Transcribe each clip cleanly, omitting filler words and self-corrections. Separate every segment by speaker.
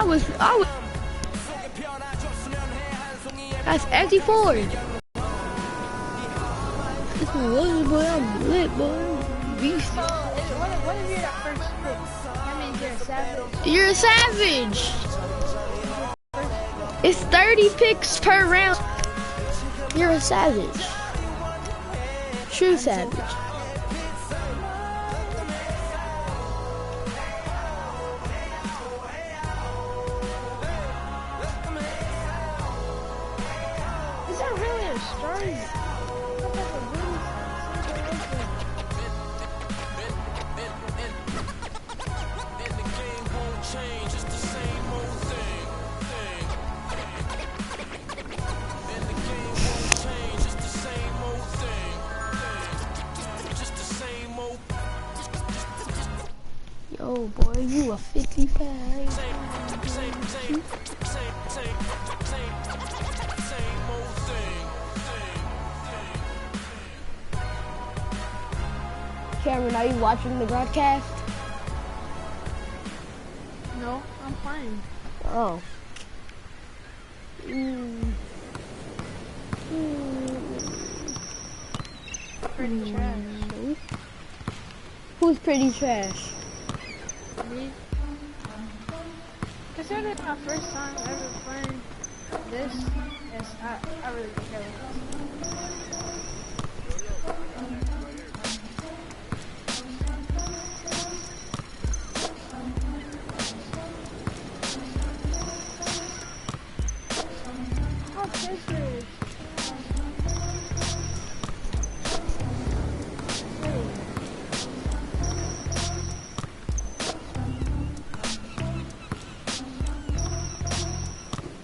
Speaker 1: I was. That's STEPHKURRY. This one was, boy. I'm lit, boy. Beast.
Speaker 2: So, what if you're that first pick? That means you're a savage.
Speaker 1: You're a savage. It's 30 picks per round. You're a savage. True savage.
Speaker 2: Is that really a story?
Speaker 1: Yo, boy, you a 55. Cameron, are you watching the broadcast?
Speaker 2: No, I'm playing.
Speaker 1: Oh.
Speaker 2: Pretty trash.
Speaker 1: Who's pretty trash?
Speaker 2: Me? Considering it's my first time ever playing this, yes, I really don't care. Oh, pictures.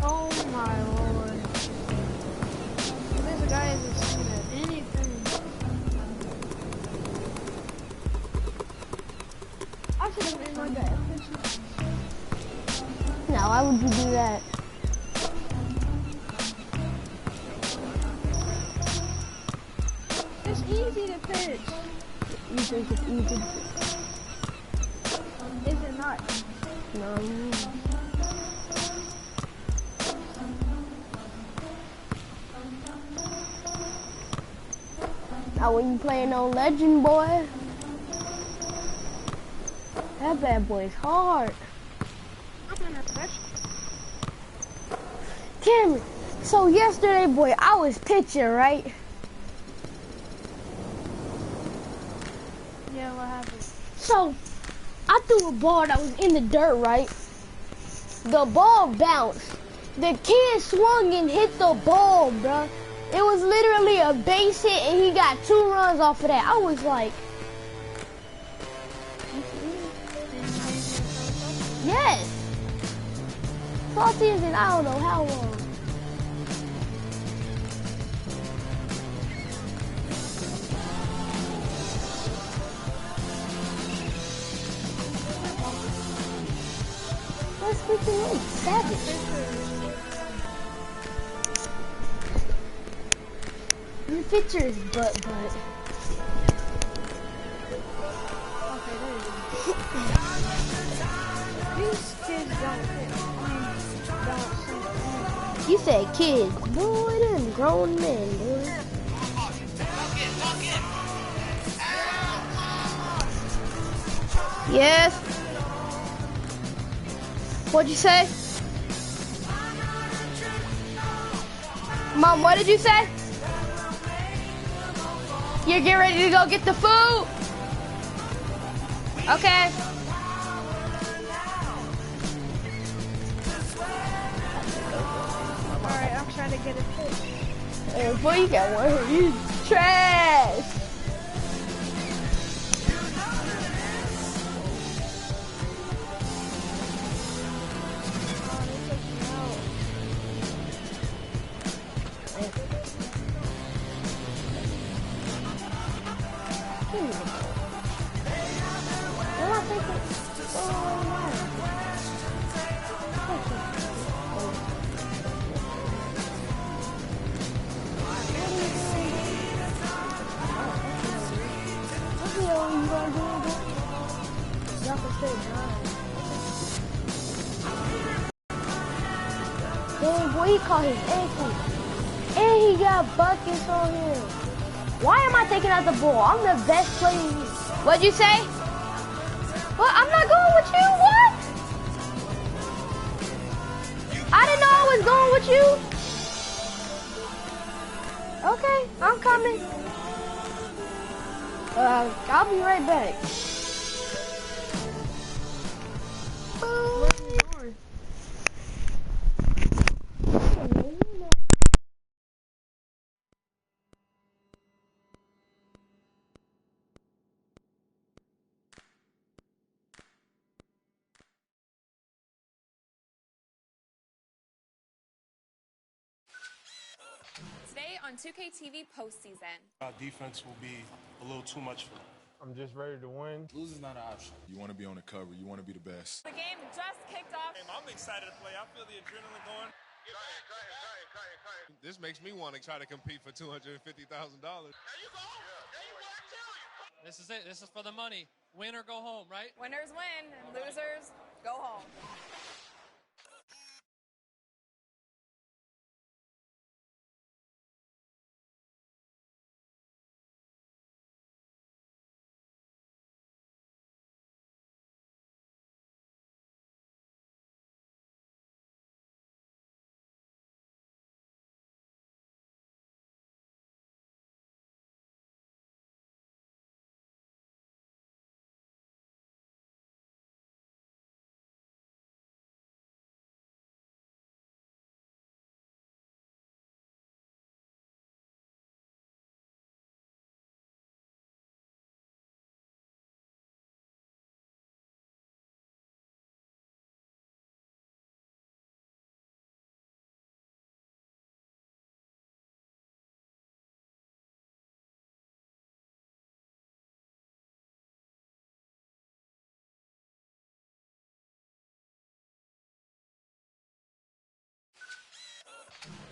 Speaker 2: Oh my lord. This guy isn't shooting at anything. I should have made my guy a picture.
Speaker 1: Now, why would you do that?
Speaker 2: It's easy to pitch.
Speaker 1: You think it's easy?
Speaker 2: Is it not?
Speaker 1: No. Now when you playing on Legend, boy, that bad boy's hard.
Speaker 2: I'm in a rush.
Speaker 1: Cameron, so yesterday, boy, I was pitching, right?
Speaker 2: Yeah, what happened?
Speaker 1: So, I threw a ball that was in the dirt, right? The ball bounced. The kid swung and hit the ball, bruh. It was literally a base hit, and he got 2 runs off of that. I was like, yes. Salty is in I don't know how long. That's freaking really savage. Your picture is butt.
Speaker 2: Okay, there you go. These kids don't fit. Don't sing.
Speaker 1: You said kids. Boy, them grown men, boy. Yes. What'd you say? Mom, what did you say? You're getting ready to go get the food? Okay.
Speaker 2: Alright, I'm trying to get a pitch.
Speaker 1: Hey, boy, you got one of these trash. Dang, boy, he caught his ankle. And he got buckets on him. Why am I taking out the ball? I'm the best player here. What'd you say? What? I'm not going with you? What? I didn't know I was going with you. Okay, I'm coming. I'll be right back.
Speaker 3: Today on 2K TV postseason.
Speaker 4: Our defense will be a little too much for them.
Speaker 5: I'm just ready to win.
Speaker 6: Losing's not an option. You want to be on the cover. You want to be the best.
Speaker 3: The game just kicked off.
Speaker 7: I'm excited to play. I feel the adrenaline going. This makes me want to try to compete for $250,000. There you go. There you go. I tell you.
Speaker 8: This is it. This is for the money. Win or go home, right?
Speaker 3: Winners win and losers go home.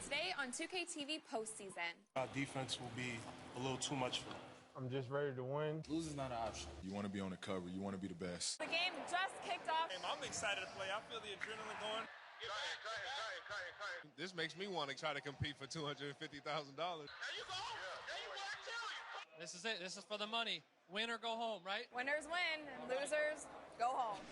Speaker 3: Today on 2K TV postseason.
Speaker 4: Our defense will be a little too much for them.
Speaker 5: I'm just ready to win.
Speaker 6: Losing's not an option. You want to be on the cover. You want to be the best.
Speaker 3: The game just kicked off.
Speaker 7: I'm excited to play. I feel the adrenaline going. This makes me want to try to compete for $250,000. There you go. There you go. I tell you.
Speaker 8: This is it. This is for the money. Win or go home, right?
Speaker 3: Winners win and losers go home.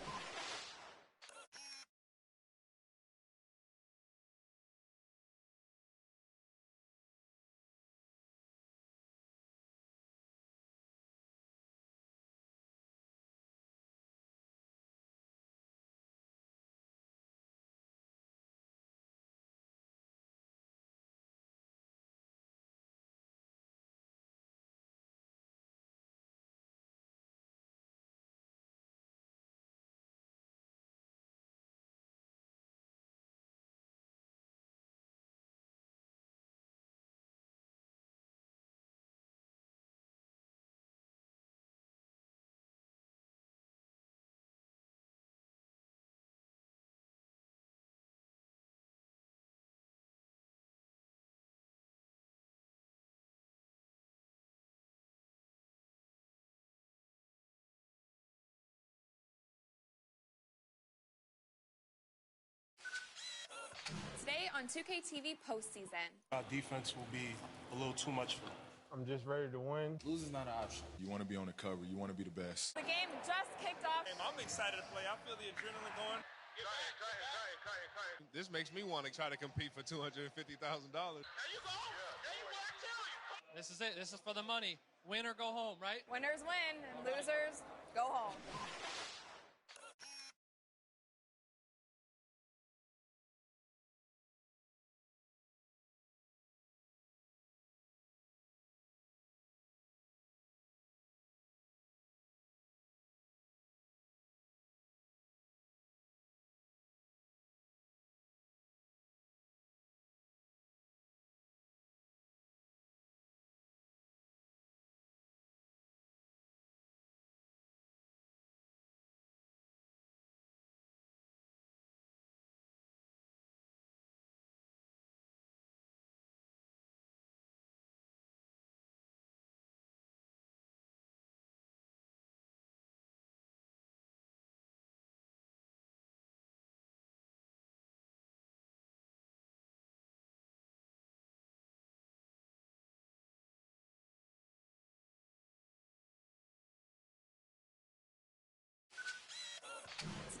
Speaker 3: Today on 2K TV postseason.
Speaker 4: Our defense will be a little too much for them.
Speaker 5: I'm just ready to win.
Speaker 6: Losing's not an option. You want to be on the cover. You want to be the best.
Speaker 3: The game just kicked off.
Speaker 7: I'm excited to play. I feel the adrenaline going. This makes me want to try to compete for $250,000. There you go. There you go. I tell you.
Speaker 8: This is it. This is for the money. Win or go home, right?
Speaker 3: Winners win and losers go home.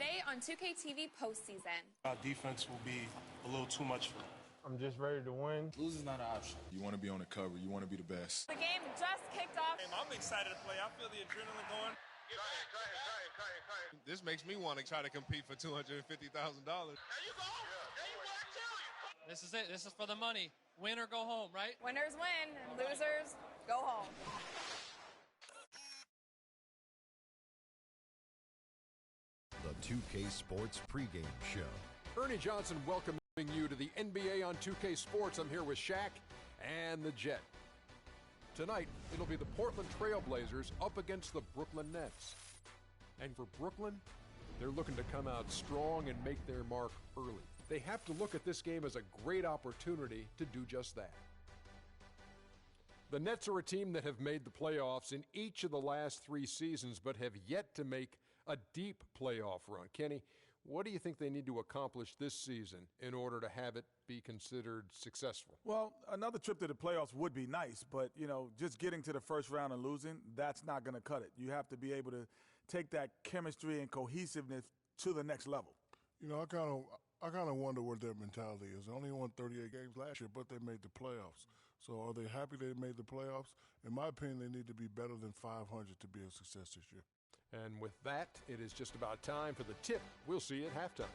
Speaker 3: Today on 2K TV postseason.
Speaker 4: Our defense will be a little too much for them.
Speaker 5: I'm just ready to win.
Speaker 6: Losing's not an option. You want to be on the cover. You want to be the best.
Speaker 3: The game just kicked off.
Speaker 9: I'm excited to play. I feel the adrenaline going.
Speaker 7: This makes me want to try to compete for $250,000.
Speaker 9: There you go. There you go. I tell you.
Speaker 8: This is it. This is for the money. Win or go home, right?
Speaker 3: Winners win and losers go home.
Speaker 10: The 2K Sports pregame show.
Speaker 11: Ernie Johnson welcoming you to the NBA on 2K Sports. I'm here with Shaq and the Jet. Tonight, it'll be the Portland Trail Blazers up against the Brooklyn Nets. And for Brooklyn, they're looking to come out strong and make their mark early. They have to look at this game as a great opportunity to do just that. The Nets are a team that have made the playoffs in each of the last 3 seasons, but have yet to make a deep playoff run. Kenny, what do you think they need to accomplish this season in order to have it be considered successful?
Speaker 12: Well, another trip to the playoffs would be nice, but, just getting to the first round and losing, that's not going to cut it. You have to be able to take that chemistry and cohesiveness to the next level.
Speaker 13: I kind of wonder what their mentality is. They only won 38 games last year, but they made the playoffs. So are they happy they made the playoffs? In my opinion, they need to be better than 500 to be a success this year.
Speaker 11: And with that, it is just about time for the tip we'll see at halftime.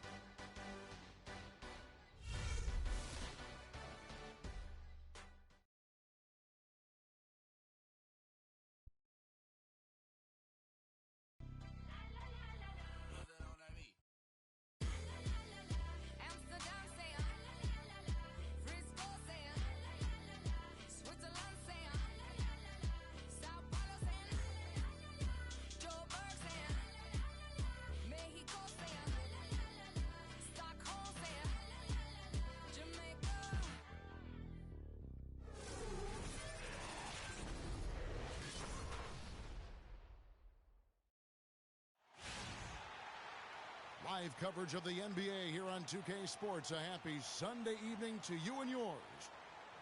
Speaker 10: Live coverage of the NBA here on 2K Sports. A happy Sunday evening to you and yours.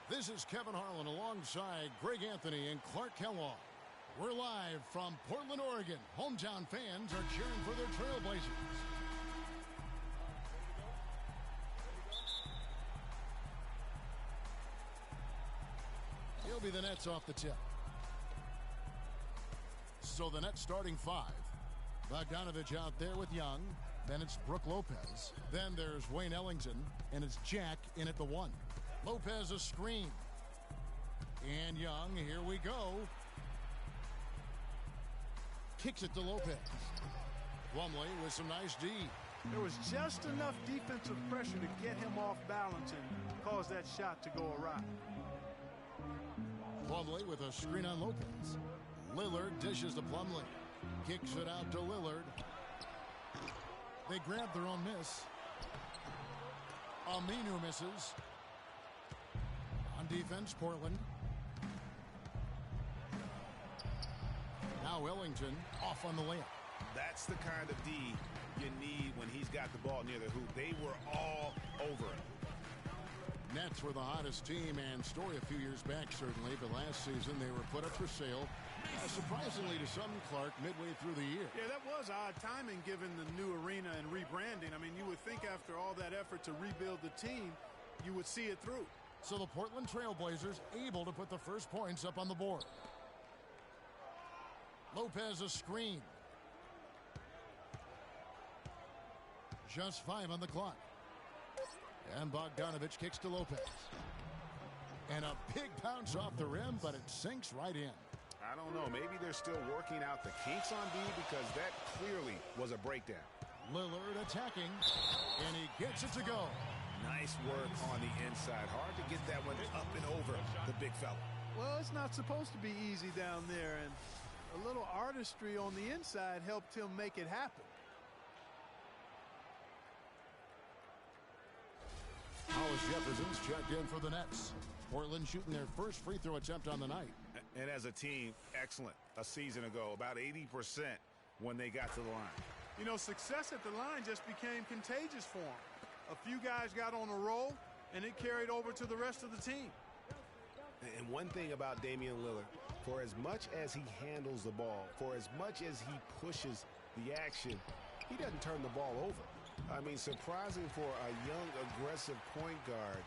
Speaker 10: This is Kevin Harlan alongside Greg Anthony and Clark Kellogg. We're live from Portland, Oregon. Hometown fans are cheering for their Trailblazers. He'll be the Nets off the tip. So the Nets starting 5. Bogdanovich out there with Young. Then it's Brook Lopez. Then there's Wayne Ellington. And it's Jack in at the 1. Lopez a screen. And Young, here we go. Kicks it to Lopez. Plumlee with some nice D.
Speaker 14: There was just enough defensive pressure to get him off balance and cause that shot to go awry.
Speaker 10: Plumlee with a screen on Lopez. Lillard dishes to Plumlee. Kicks it out to Lillard. They grab their own miss. Aminu misses. On defense, Portland. Now Ellington off on the layup.
Speaker 15: That's the kind of D you need when he's got the ball near the hoop. They were all over it.
Speaker 10: Nets were the hottest team and story a few years back, certainly, but last season they were put up for sale. Surprisingly to some, Clark, midway through the year.
Speaker 14: Yeah, that was odd timing given the new arena and rebranding. I mean, you would think after all that effort to rebuild the team, you would see it through.
Speaker 10: So the Portland Trailblazers able to put the first points up on the board. Lopez a screen. Just 5 on the clock. And Bogdanovich kicks to Lopez. And a big bounce off the rim, but it sinks right in.
Speaker 15: I don't know. Maybe they're still working out the kinks on D because that clearly was a breakdown.
Speaker 10: Lillard attacking, and he gets it to go.
Speaker 15: Nice work on the inside. Hard to get that one up and over the big fella.
Speaker 14: Well, it's not supposed to be easy down there, and a little artistry on the inside helped him make it happen.
Speaker 10: Hollis Jefferson's checked in for the Nets. Portland shooting their first free throw attempt on the night.
Speaker 15: And as a team, excellent. A season ago, about 80% when they got to the line.
Speaker 14: You know, success at the line just became contagious for them. A few guys got on a roll, and it carried over to the rest of the team.
Speaker 15: And one thing about Damian Lillard, for as much as he handles the ball, for as much as he pushes the action, he doesn't turn the ball over. I mean, surprising for a young, aggressive point guard,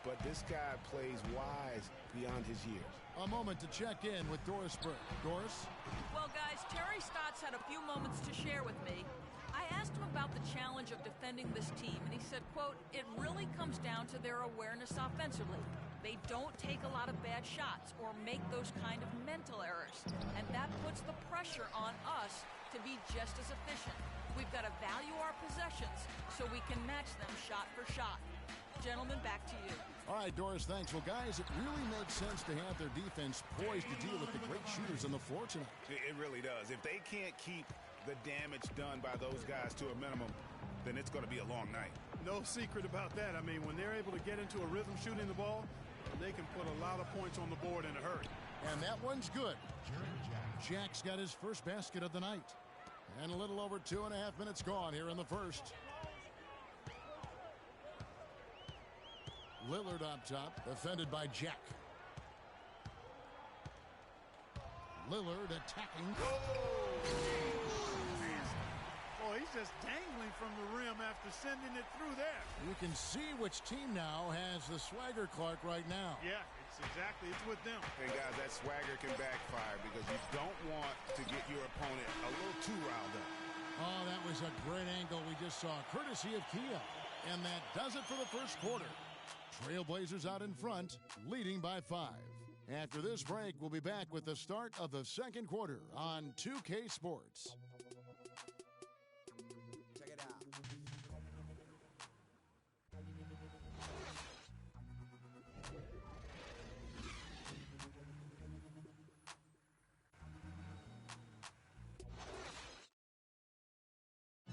Speaker 15: but this guy plays wise beyond his years.
Speaker 10: A moment to check in with Doris Burke. Doris?
Speaker 16: Well, guys, Terry Stotts had a few moments to share with me. I asked him about the challenge of defending this team, and he said, quote, it really comes down to their awareness offensively. They don't take a lot of bad shots or make those kind of mental errors, and that puts the pressure on us to be just as efficient. We've got to value our possessions so we can match them shot for shot. Gentlemen, back to you.
Speaker 10: All right, Doris, thanks. Well, guys, it really makes sense to have their defense poised to deal with the great shooters on the floor tonight.
Speaker 15: It really does. If they can't keep the damage done by those guys to a minimum, then it's going to be a long night.
Speaker 14: No secret about that. I mean, when they're able to get into a rhythm shooting the ball, they can put a lot of points on the board in a hurry.
Speaker 10: And that one's good. Jack's got his first basket of the night. And a little over 2.5 minutes gone here in the first. Lillard up top, defended by Jack. Lillard attacking.
Speaker 14: Oh, he's just dangling from the rim after sending it through there.
Speaker 10: You can see which team now has the swagger, Clark, right now.
Speaker 14: Yeah, it's with them.
Speaker 15: Hey, guys, that swagger can backfire because you don't want to get your opponent a little too riled up.
Speaker 10: Oh, that was a great angle we just saw, courtesy of Kia. And that does it for the first quarter. Trailblazers out in front, leading by 5. After this break, we'll be back with the start of the second quarter on 2K Sports.
Speaker 17: Check it out.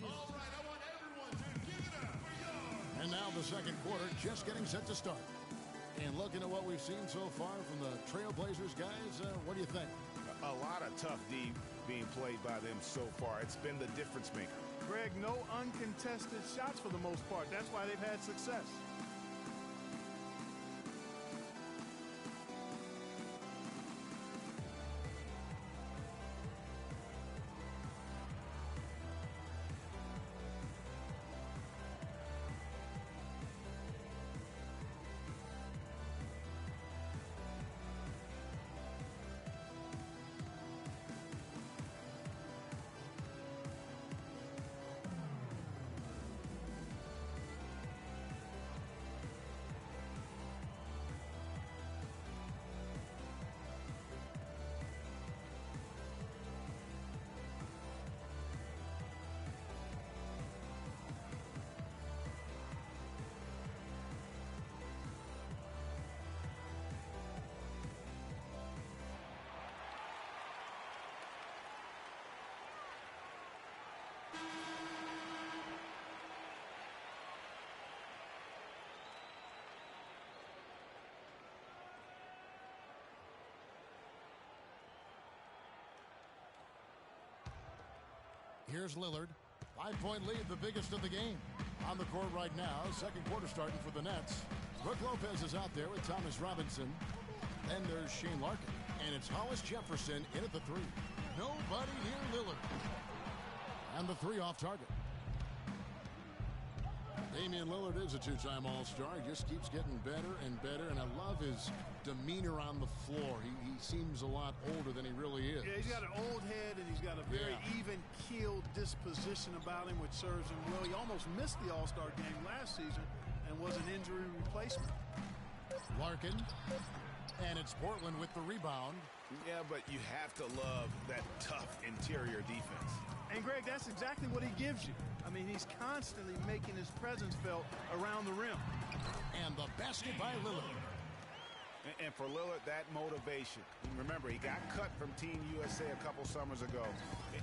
Speaker 10: All right, I want everyone to give it up for yours. And now the second quarter just getting set to start. And looking at what we've seen so far from the Trailblazers, guys, what do you think?
Speaker 15: A lot of tough D being played by them so far. It's been the difference maker.
Speaker 14: Greg, no uncontested shots for the most part. That's why they've had success.
Speaker 10: Here's Lillard. 5-point lead, the biggest of the game. On the court right now, second quarter starting for the Nets. Brook Lopez is out there with Thomas Robinson. Then there's Shane Larkin. And it's Hollis Jefferson in at the 3. Nobody near Lillard. And the 3 off target. Damian Lillard is a 2-time All-Star. He just keeps getting better and better, and I love his demeanor on the floor. He seems a lot older than he really is.
Speaker 14: Yeah, he's got an old head, and he's got a very even-keeled disposition about him, which serves him well. He almost missed the All-Star game last season and was an injury replacement.
Speaker 10: Larkin, and it's Portland with the rebound.
Speaker 15: Yeah, but you have to love that tough interior defense.
Speaker 14: And, Greg, that's exactly what he gives you. I mean, he's constantly making his presence felt around the rim.
Speaker 10: And the basket by Lillard.
Speaker 15: And for Lillard, that motivation. Remember, he got cut from Team USA a couple summers ago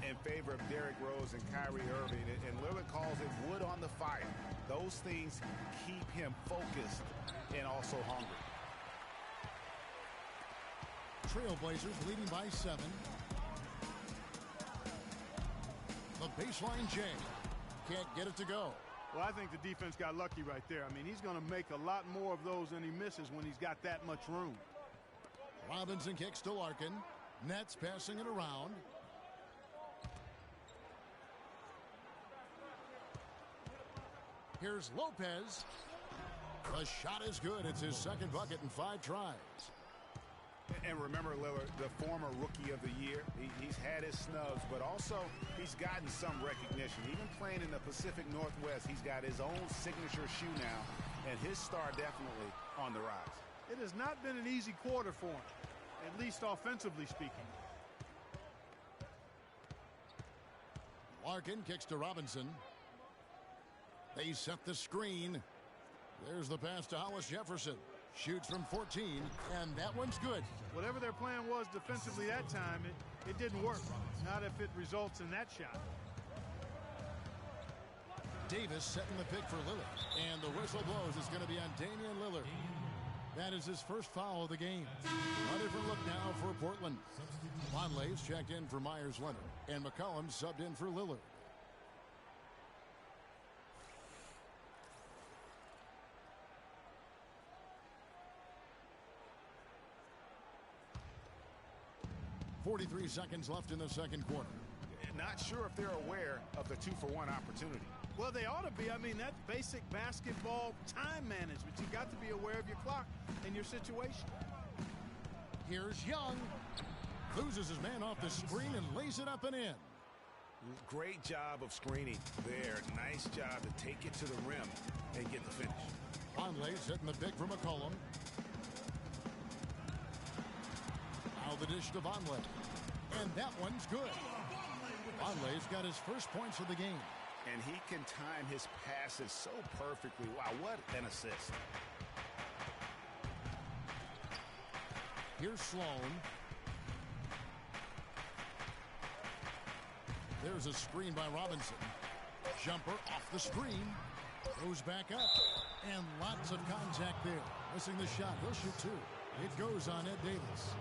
Speaker 15: in favor of Derrick Rose and Kyrie Irving. And Lillard calls it wood on the fire. Those things keep him focused and also hungry.
Speaker 10: Trailblazers leading by 7. The baseline J. Can't get it to go.
Speaker 14: Well, I think the defense got lucky right there. I mean, he's going to make a lot more of those than he misses when he's got that much room.
Speaker 10: Robinson kicks to Larkin. Nets passing it around. Here's Lopez. The shot is good. It's his second bucket in 5 tries.
Speaker 15: And remember, Lillard, the former Rookie of the Year, he's had his snubs, but also he's gotten some recognition. Even playing in the Pacific Northwest, he's got his own signature shoe now, and his star definitely on the rise.
Speaker 14: It has not been an easy quarter for him, at least offensively speaking.
Speaker 10: Larkin kicks to Robinson. They set the screen. There's the pass to Hollis Jefferson. Shoots from 14, and that one's good.
Speaker 14: Whatever their plan was defensively that time, it didn't work. Not if it results in that shot.
Speaker 10: Davis setting the pick for Lillard. And the whistle blows. It's going to be on Damian Lillard. That is his first foul of the game. A different look now for Portland. Vonleh's checked in for Myers-Leonard. And McCollum subbed in for Lillard. .43 seconds left in the second quarter.
Speaker 15: Not sure if they're aware of the 2-for-1 opportunity.
Speaker 14: Well, they ought to be. I mean, that's basic basketball time management. You've got to be aware of your clock and your situation.
Speaker 10: Here's Young. Loses his man off the screen and lays it up and in.
Speaker 15: Great job of screening there. Nice job to take it to the rim and get the finish.
Speaker 10: Vonleh setting the pick for McCollum. Now the dish to Vonleh. And that one's good. Vonleh's got his first points of the game.
Speaker 15: And he can time his passes so perfectly. Wow, what an assist.
Speaker 10: Here's Sloan. There's a screen by Robinson. Jumper off the screen. Goes back up. And lots of contact there. Missing the shot. He'll shoot 2. It goes on Ed Davis.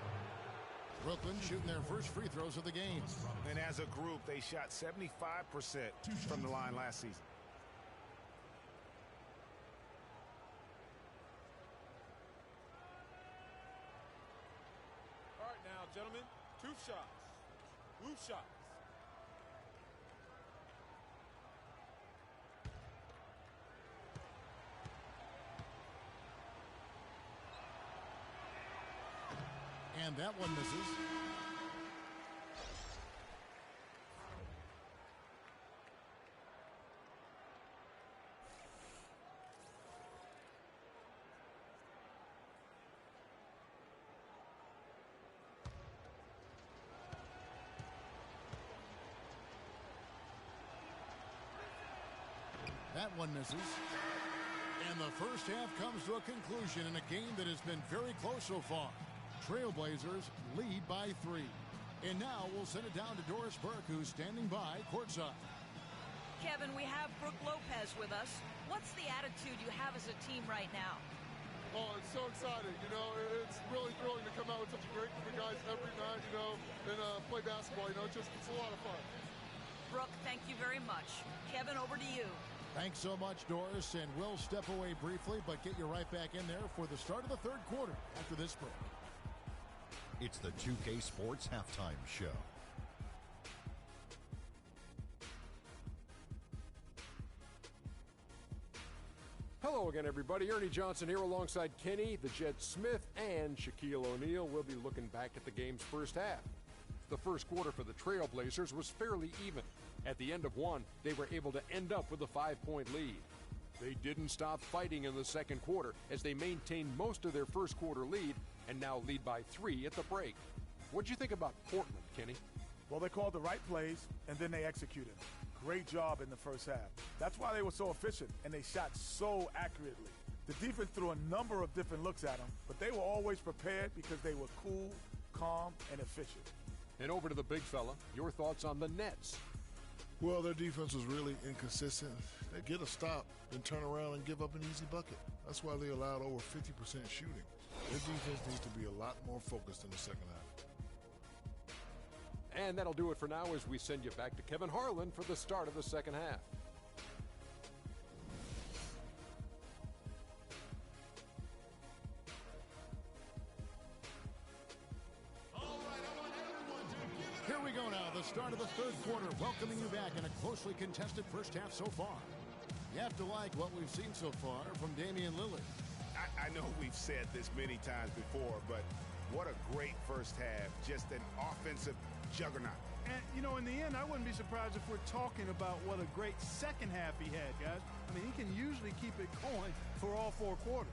Speaker 10: Brooklyn shooting their first free throws of the game.
Speaker 15: And as a group, they shot 75% from the line last season.
Speaker 17: All right now, gentlemen, 2 shots. Blue shots.
Speaker 10: And that one misses. That one misses. And the first half comes to a conclusion in a game that has been very close so far. Trailblazers lead by 3. And now we'll send it down to Doris Burke, who's standing by courtside.
Speaker 16: Kevin, we have Brooke Lopez with us. What's the attitude you have as a team right now?
Speaker 18: Oh, it's so exciting. You know, it's really thrilling to come out with such a great group of guys every night, you know, and play basketball. You know, it's a lot of fun.
Speaker 16: Brooke, thank you very much. Kevin, over to you.
Speaker 10: Thanks so much, Doris, and we'll step away briefly, but get you right back in there for the start of the third quarter after this break.
Speaker 19: It's the 2K Sports Halftime Show.
Speaker 11: Hello again, everybody. Ernie Johnson here alongside Kenny, the Jet Smith, and Shaquille O'Neal. We'll be looking back at the game's first half. The first quarter for the Trailblazers was fairly even. At the end of one, they were able to end up with a 5-point lead. They didn't stop fighting in the second quarter as they maintained most of their first quarter lead and now lead by 3 at the break. What'd you think about Portland, Kenny?
Speaker 12: Well, they called the right plays, and then they executed. Great job in the first half. That's why they were so efficient, and they shot so accurately. The defense threw a number of different looks at them, but they were always prepared because they were cool, calm, and efficient.
Speaker 11: And over to the big fella, your thoughts on the Nets.
Speaker 13: Well, their defense was really inconsistent. They get a stop, then turn around and give up an easy bucket. That's why they allowed over 50% shooting. Their defense needs to be a lot more focused in the second half.
Speaker 11: And that'll do it for now as we send you back to Kevin Harlan for the start of the second half.
Speaker 10: Here we go now, the start of the third quarter, welcoming you back in a closely contested first half so far. You have to like what we've seen so far from Damian Lillard.
Speaker 15: I know we've said this many times before, but what a great first half. Just an offensive juggernaut.
Speaker 14: And, you know, in the end, I wouldn't be surprised if we're talking about what a great second half he had, guys. I mean, he can usually keep it going for all 4 quarters.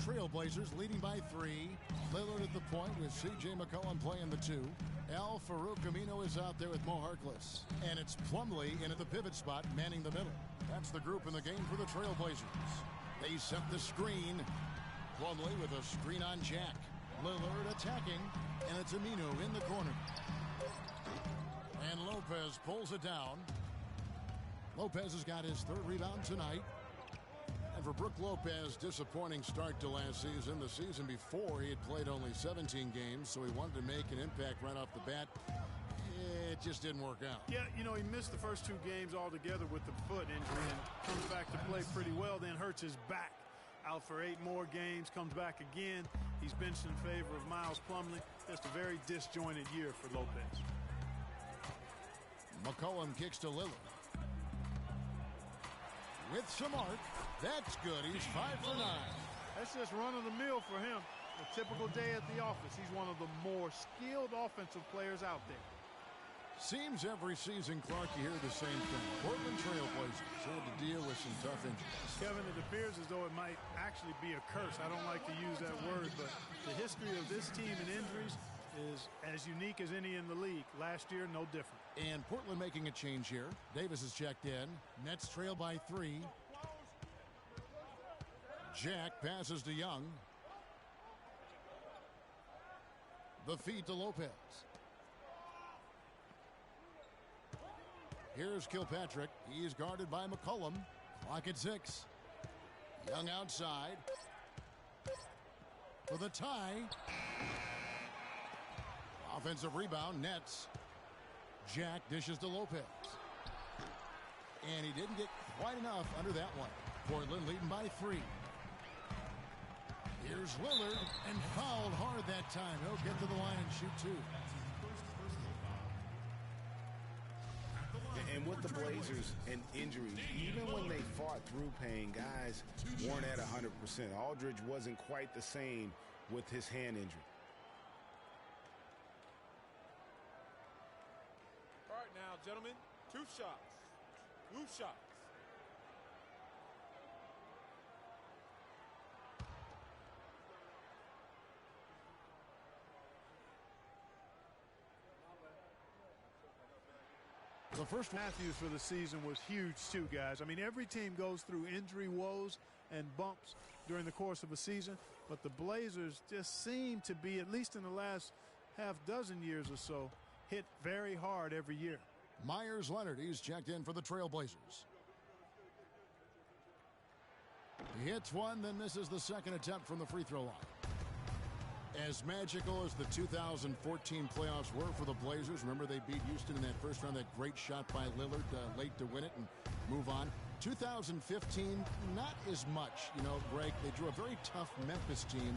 Speaker 10: Trailblazers leading by 3. Lillard at the point with C.J. McCollum playing the 2. Al-Farouq Amino is out there with Mo Harkless. And it's Plumlee in at the pivot spot, manning the middle. That's the group in the game for the Trailblazers. They set the screen. Plumlee with a screen on Jack. Lillard attacking, and it's Amino in the corner. And Lopez pulls it down. Lopez has got his 3rd rebound tonight. And for Brook Lopez, disappointing start to last season. The season before, he had played only 17 games, so he wanted to make an impact right off the bat. It just didn't work out.
Speaker 14: Yeah, you know, he missed the first 2 games altogether with the foot injury and comes back to play pretty well, then hurts his back. Out for 8 more games, comes back again. He's benched in favor of Miles Plumlee. Just a very disjointed year for Lopez.
Speaker 10: McCollum kicks to Lillard. With some arc. That's good. He's 5 for 9.
Speaker 14: That's just run-of-the-mill for him. A typical day at the office. He's one of the more skilled offensive players out there.
Speaker 10: Seems every season, Clark, you hear the same thing. Portland Trailblazers had to deal with some tough injuries.
Speaker 14: Kevin, it appears as though it might actually be a curse. I don't like to use that word, but the history of this team and injuries is as unique as any in the league. Last year, no different.
Speaker 10: And Portland making a change here. Davis is checked in. Nets trail by 3. Jack passes to Young. The feed to Lopez. Here's Kilpatrick. He's guarded by McCollum. Clock at 6. Young outside. For the tie. Offensive rebound, Nets. Jack dishes to Lopez. And he didn't get quite enough under that one. Portland leading by 3. Here's Lillard, and fouled hard that time. He'll get to the line and shoot 2.
Speaker 15: And with the Blazers and injuries, even when they fought through pain, guys weren't at 100%. Aldridge wasn't quite the same with his hand injury.
Speaker 17: All right, now, gentlemen, 2 shots. 2 shots.
Speaker 14: The first Matthews for the season was huge too, guys. I mean, every team goes through injury woes and bumps during the course of a season, but the Blazers just seem to be, at least in the last half dozen years or so, hit very hard every year.
Speaker 10: Myers Leonard, he's checked in for the Trailblazers. He hits one, then misses the second attempt from the free throw line. As magical as the 2014 playoffs were for the Blazers, remember they beat Houston in that first round, that great shot by Lillard late to win it and move on. 2015, not as much. You know, Greg, they drew a very tough Memphis team,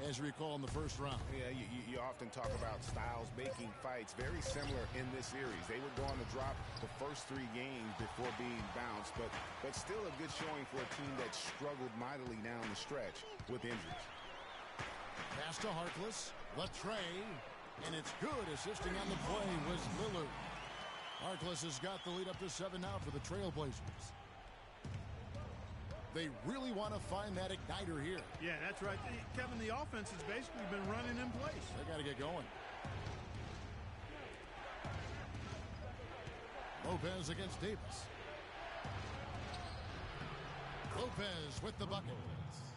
Speaker 10: as you recall, in the first round.
Speaker 15: Yeah, you often talk about styles making fights. Very similar in this series. They were going to drop the first 3 games before being bounced, but still a good showing for a team that struggled mightily down the stretch with injuries.
Speaker 10: Pass to Harkless. Latrey. And it's good. Assisting on the play was Lillard. Harkless has got the lead up to 7 now for the Trailblazers. They really want to find that igniter here.
Speaker 14: Yeah, that's right. Kevin, the offense has basically been running in place.
Speaker 10: They got to get going. Lopez against Davis. Lopez with the bucket.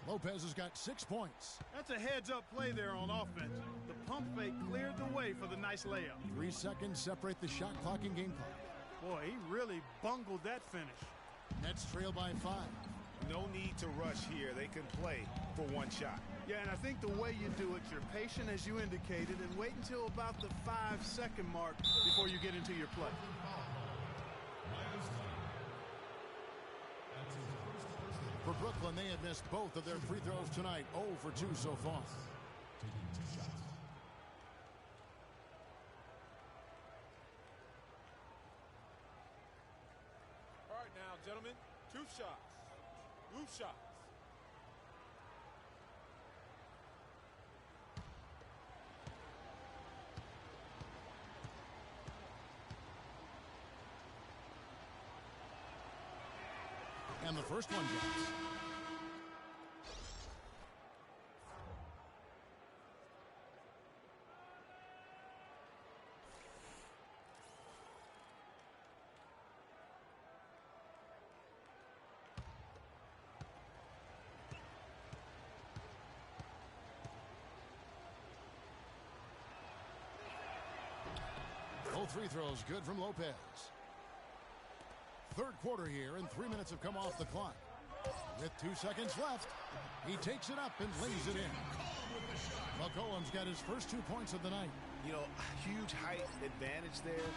Speaker 10: Lopez has got 6 points.
Speaker 14: That's a heads-up play there on offense. The pump fake cleared the way for the nice layup.
Speaker 10: 3 seconds separate the shot clock and game clock.
Speaker 14: Boy, he really bungled that finish.
Speaker 10: Nets trail by 5.
Speaker 15: No need to rush here. They can play for 1 shot.
Speaker 14: Yeah, and I think the way you do it, you're patient as you indicated, and wait until about the 5-second mark before you get into your play.
Speaker 10: For Brooklyn, they have missed both of their free throws tonight. 0 for 2 so far.
Speaker 17: All right now, gentlemen, 2 shots. Loose shots.
Speaker 10: And the first one drops. Both free throws good from Lopez. Third quarter here, and 3 minutes have come off the clock. With 2 seconds left, he takes it up and lays it in. McCollum's got his first 2 points of the night.
Speaker 15: You know, huge height advantage there,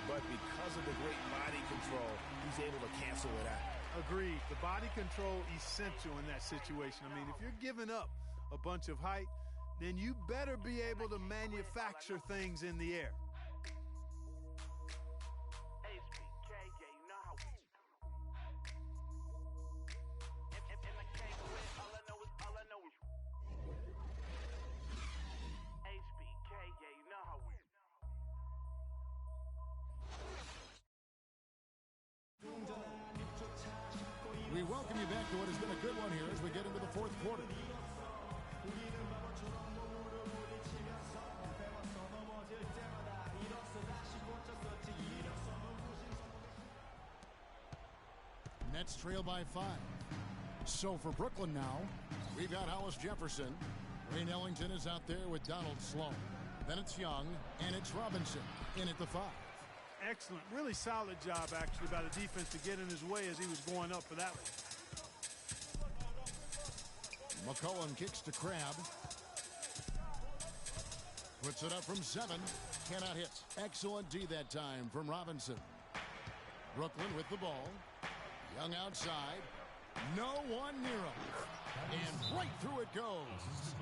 Speaker 15: but because of the great body control, he's able to cancel it out.
Speaker 14: Agreed. The body control essential in that situation. I mean, if you're giving up a bunch of height, then you better be able to manufacture things in the air.
Speaker 10: We welcome you back to what has been a good one here as we get into the fourth quarter. Nets trail by 5. So for Brooklyn now, we've got Hollis Jefferson. Wayne Ellington is out there with Donald Sloan. Then it's Young, and it's Robinson in at the 5.
Speaker 14: Excellent. Really solid job, actually, by the defense to get in his way as he was going up for that one.
Speaker 10: McCollum kicks to Crab. Puts it up from 7. Cannot hit. Excellent D that time from Robinson. Brooklyn with the ball. Young outside. No one near him. And right through it goes.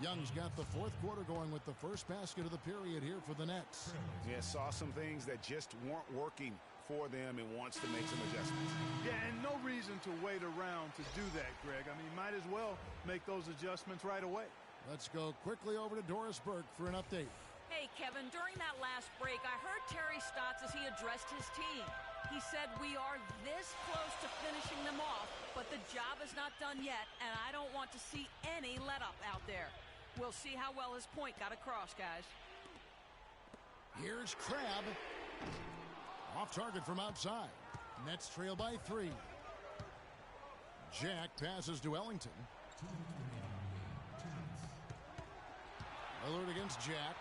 Speaker 10: Young's got the fourth quarter going with the first basket of the period here for the Nets.
Speaker 15: Yeah, saw some things that just weren't working for them and wants to make some adjustments.
Speaker 14: Yeah, and no reason to wait around to do that, Greg. I mean, might as well make those adjustments right away.
Speaker 10: Let's go quickly over to Doris Burke for an update.
Speaker 16: Hey, Kevin, during that last break, I heard Terry Stotts as he addressed his team. He said, we are this close to finishing them off, but the job is not done yet, and I don't want to see any let-up out there. We'll see how well his point got across, guys.
Speaker 10: Here's Crab. Off target from outside. Nets trail by 3. Jack passes to Ellington. Alert against Jack.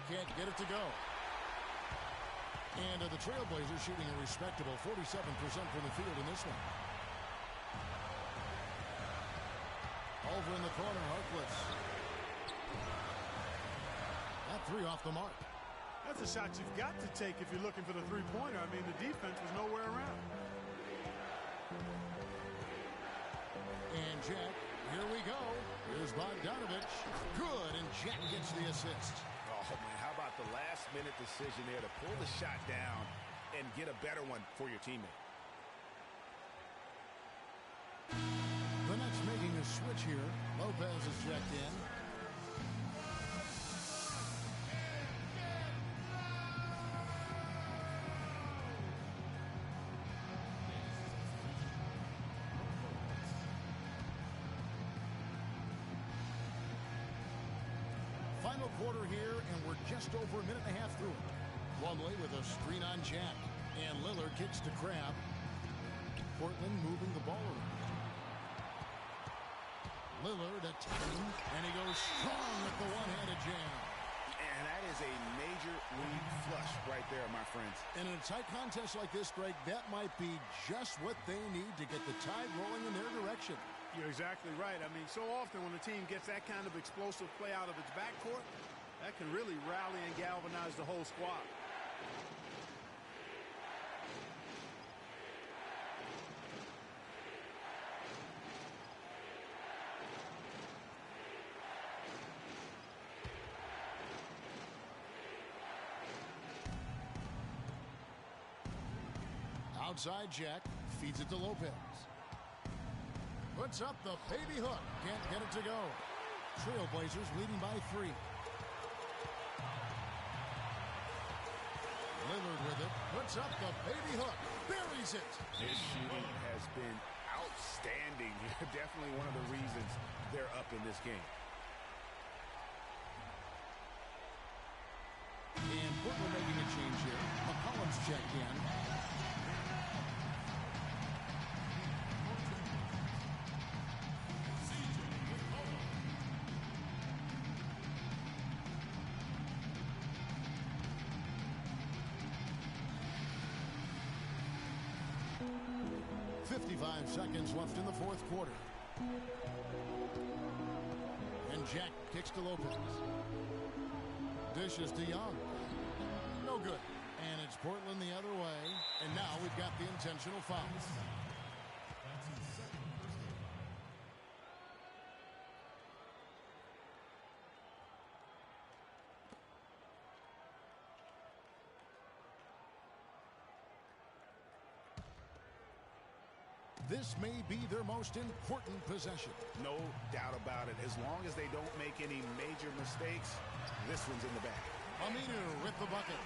Speaker 10: Can't get it to go. And the Trailblazers shooting a respectable 47% from the field in this one. Over in the corner, Harkless. That 3 off the mark.
Speaker 14: That's a shot you've got to take if you're looking for the three-pointer. I mean, the defense was nowhere around.
Speaker 10: And Jack, here we go. Here's Bogdanovich. Good, and Jack gets the assist.
Speaker 15: Oh, man, how about the last-minute decision there to pull the shot down and get a better one for your teammate?
Speaker 10: The Nets making a switch here. Lopez is checked in. Final quarter here, and we're just over a minute and a half through it. Plumlee with a screen on Jack, and Lillard kicks to Crab. Portland moving the ball around. Lillard attacking, and he goes strong with the one-handed jam.
Speaker 15: And that is a major league flush right there, my friends.
Speaker 10: And in a tight contest like this, Greg, that might be just what they need to get the tide rolling in their direction.
Speaker 14: You're exactly right. I mean, so often when a team gets that kind of explosive play out of its backcourt, that can really rally and galvanize the whole squad.
Speaker 10: Outside Jack, feeds it to Lopez. Puts up the baby hook. Can't get it to go. Trailblazers leading by 3. Lillard with it. Puts up the baby hook. Buries it.
Speaker 15: His shooting has been outstanding. Definitely one of the reasons they're up in this game.
Speaker 10: And Portland making a change here. McCollum's checked in. 55 seconds left in the fourth quarter. And Jack kicks to Lopez. Dishes to Young. No good. And it's Portland the other way. And now we've got the intentional foul. This may be their most important possession.
Speaker 15: No doubt about it. As long as they don't make any major mistakes, this one's in the bag.
Speaker 10: Aminu with the bucket.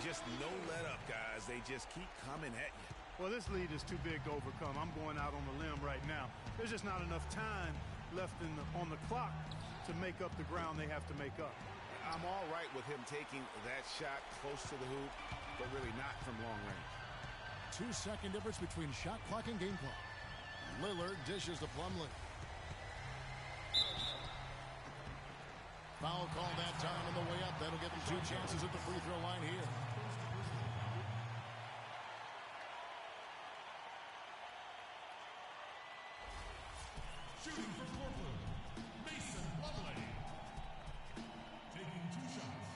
Speaker 15: Just no let up, guys. They just keep coming at you.
Speaker 14: Well, this lead is too big to overcome. I'm going out on the limb right now. There's just not enough time left on the clock to make up the ground they have to make up.
Speaker 15: I'm all right with him taking that shot close to the hoop, but really not from long range.
Speaker 10: 2-second difference between shot clock and game clock. Lillard dishes to Plumlee. Foul call that time on the way up. That'll give them 2 chances at the free throw line here.
Speaker 20: Shooting for Portland, Mason Plumlee. Taking 2 shots.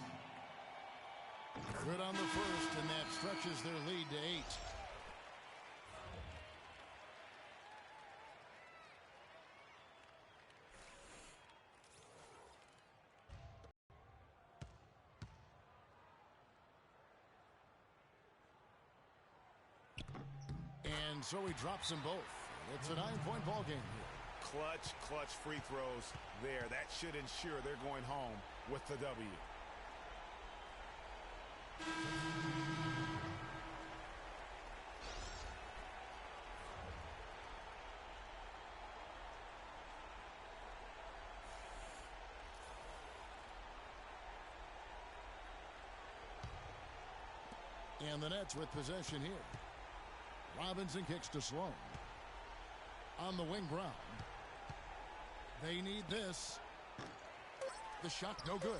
Speaker 10: Good on the first, and that stretches their lead to 8. And so he drops them both. It's a 9-point ball game here.
Speaker 15: Clutch free throws there. That should ensure they're going home with the W.
Speaker 10: And the Nets with possession here. Robinson kicks to Sloan. On the wing, Brown. They need this. The shot no good.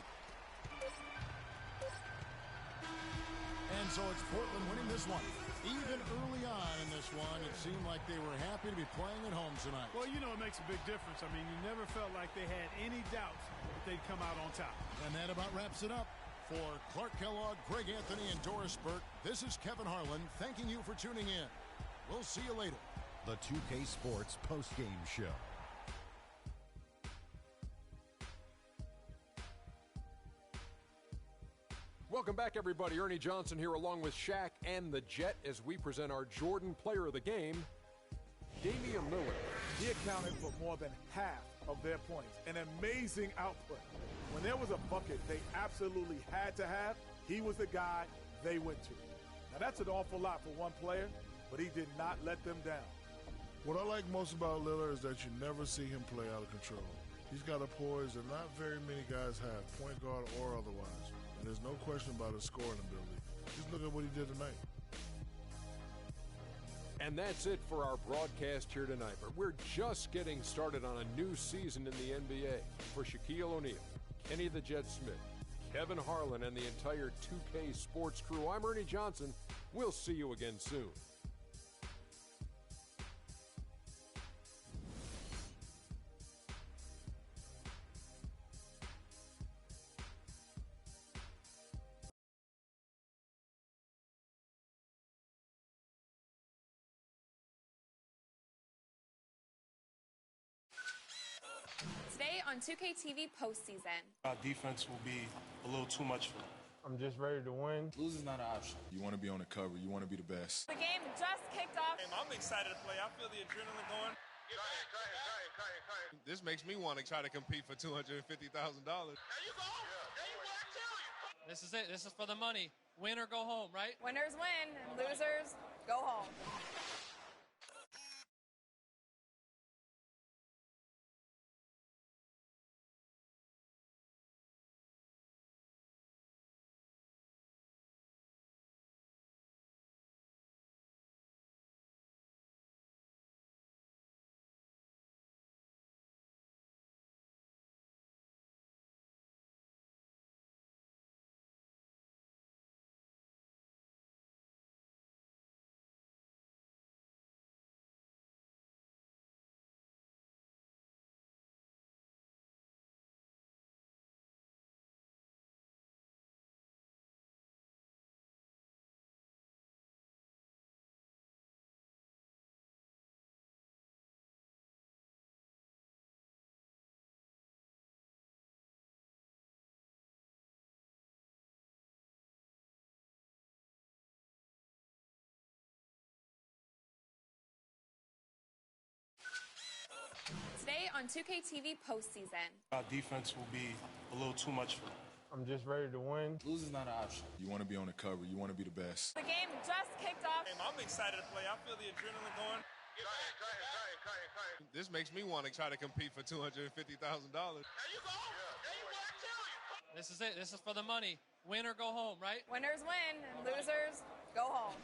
Speaker 10: And so it's Portland winning this one. Even early on in this one, it seemed like they were happy to be playing at home tonight.
Speaker 14: Well, you know, it makes a big difference. I mean, you never felt like they had any doubts that they'd come out on top.
Speaker 10: And that about wraps it up. For Clark Kellogg, Greg Anthony, and Doris Burke, this is Kevin Harlan thanking you for tuning in. We'll see you later.
Speaker 19: The 2K Sports postgame show.
Speaker 11: Welcome back, everybody. Ernie Johnson here along with Shaq and the Jet as we present our Jordan Player of the Game, Damian Lillard.
Speaker 12: He accounted for more than half of their points. An amazing output. When there was a bucket they absolutely had to have, he was the guy they went to. Now, that's an awful lot for one player, but he did not let them down.
Speaker 13: What I like most about Lillard is that you never see him play out of control. He's got a poise that not very many guys have, point guard or otherwise. And there's no question about his scoring ability. Just look at what he did tonight.
Speaker 11: And that's it for our broadcast here tonight. But we're just getting started on a new season in the NBA. For Shaquille O'Neal, Kenny the Jet Smith, Kevin Harlan, and the entire 2K Sports crew, I'm Ernie Johnson. We'll see you again soon.
Speaker 3: Today on 2K TV postseason.
Speaker 4: Our defense will be a little too much for them.
Speaker 5: I'm just ready to win.
Speaker 6: Lose is not an option. You want to be on the cover. You want to be the best.
Speaker 3: The game just kicked off.
Speaker 17: I'm excited to play. I feel the adrenaline going.
Speaker 7: This makes me want to try to compete for $250,000.
Speaker 9: There you go. There you go. I tell you.
Speaker 8: This is it. This is for the money. Win or go home, right?
Speaker 3: Winners win, and losers go home. Today on 2K TV postseason.
Speaker 4: Our defense will be a little too much for them.
Speaker 5: I'm just ready to win.
Speaker 6: Lose is not an option. You want to be on the cover. You want to be the best.
Speaker 3: The game just kicked off.
Speaker 17: I'm excited to play. I feel the adrenaline going.
Speaker 7: This makes me want to try to compete for $250,000.
Speaker 9: There you go. There you go. I tell you.
Speaker 8: This is it. This is for the money. Win or go home, right?
Speaker 3: Winners win, and losers go home.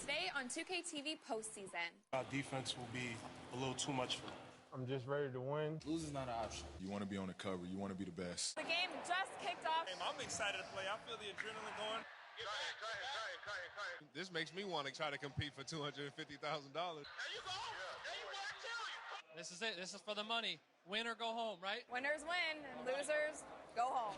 Speaker 3: Today on 2K TV postseason.
Speaker 4: Our defense will be a little too much for them.
Speaker 5: I'm just ready to win.
Speaker 6: Lose is not an option. You want to be on the cover. You want to be the best.
Speaker 3: The game just kicked off.
Speaker 17: I'm excited to play. I feel the adrenaline going.
Speaker 7: This makes me want to try to compete for $250,000.
Speaker 9: There you go. There you go. I tell you.
Speaker 8: This is it. This is for the money. Win or go home, right?
Speaker 3: Winners win, and losers go home.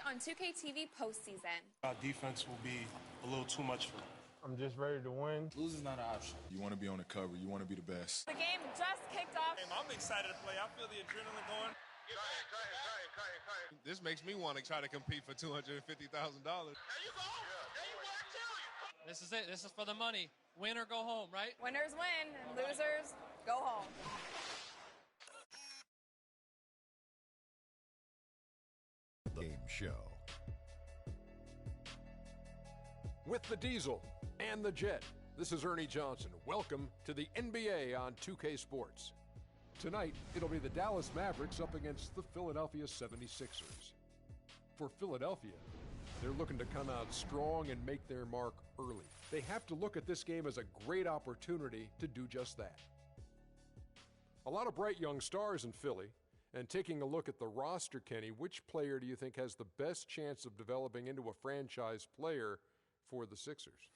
Speaker 3: on 2K TV postseason.
Speaker 4: Our defense will be a little too much for them.
Speaker 5: I'm just ready to win.
Speaker 6: Losing's not an option. You want to be on the cover. You want to be the best.
Speaker 3: The game just kicked off.
Speaker 17: I'm excited to play. I feel the adrenaline going.
Speaker 7: This makes me want to try to compete for $250,000.
Speaker 9: There you go. There you go. I tell you.
Speaker 8: This is it. This is for the money. Win or go home, right?
Speaker 3: Winners win, and losers go home.
Speaker 19: Game show.
Speaker 11: With the Diesel and the Jet, this is Ernie Johnson. Welcome to the NBA on 2K Sports. Tonight, it'll be the Dallas Mavericks up against the Philadelphia 76ers. For Philadelphia, they're looking to come out strong and make their mark early. They have to look at this game as a great opportunity to do just that. A lot of bright young stars in Philly, and taking a look at the roster, Kenny, which player do you think has the best chance of developing into a franchise player for the Sixers?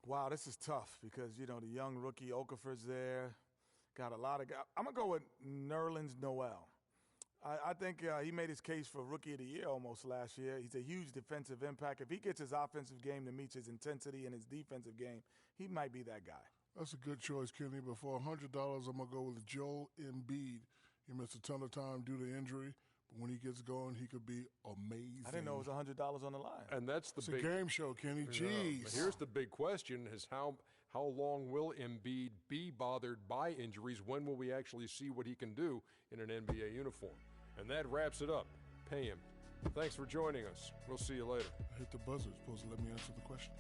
Speaker 12: Wow, this is tough because, you know, the young rookie Okafor's there. Got a lot of guys. I'm going to go with Nerlens Noel. I think he made his case for Rookie of the Year almost last year. He's a huge defensive impact. If he gets his offensive game to meet his intensity and his defensive game, he might be that guy.
Speaker 13: That's a good choice, Kenny. But for $100, I'm going to go with Joel Embiid. He missed a ton of time due to injury, but when he gets going, he could be amazing.
Speaker 12: I didn't know it was $100 on the line.
Speaker 11: And that's the
Speaker 13: it's
Speaker 11: big
Speaker 13: a game show, Kenny. Jeez.
Speaker 11: But here's the big question: is how long will Embiid be bothered by injuries? When will we actually see what he can do in an NBA uniform? And that wraps it up. Pay him. Thanks for joining us. We'll see you later.
Speaker 13: Hit the buzzer. It's supposed to let me answer the question.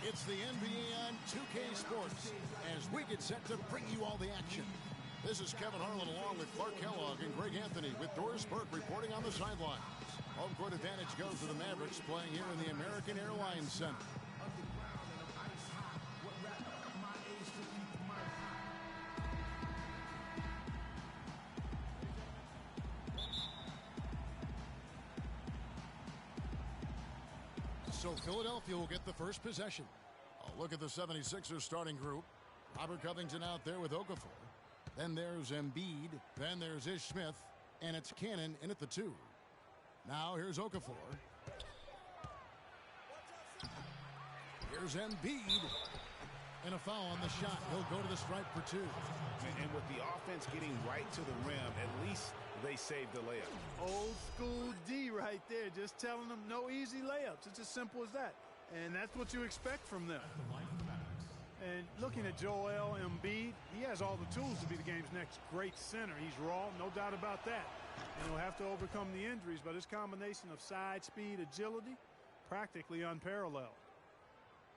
Speaker 10: It's the NBA on 2K Sports as we get set to bring you all the action. This is Kevin Harlan along with Clark Kellogg and Greg Anthony with Doris Burke reporting on the sidelines. Home court advantage goes to the Mavericks playing here in the American Airlines Center. So Philadelphia will get the first possession. A look at the 76ers starting group. Robert Covington out there with Okafor. Then there's Embiid. Then there's Ish Smith. And it's Cannon in at the 2. Now here's Okafor. Here's Embiid. And a foul on the shot. He'll go to the stripe for 2.
Speaker 15: And with the offense getting right to the rim, at least they saved the layup.
Speaker 14: Old school D right there, just telling them no easy layups. It's as simple as that. And that's what you expect from them. And looking at Joel Embiid, he has all the tools to be the game's next great center. He's raw, no doubt about that. And he'll have to overcome the injuries, but his combination of size, speed, agility, practically unparalleled.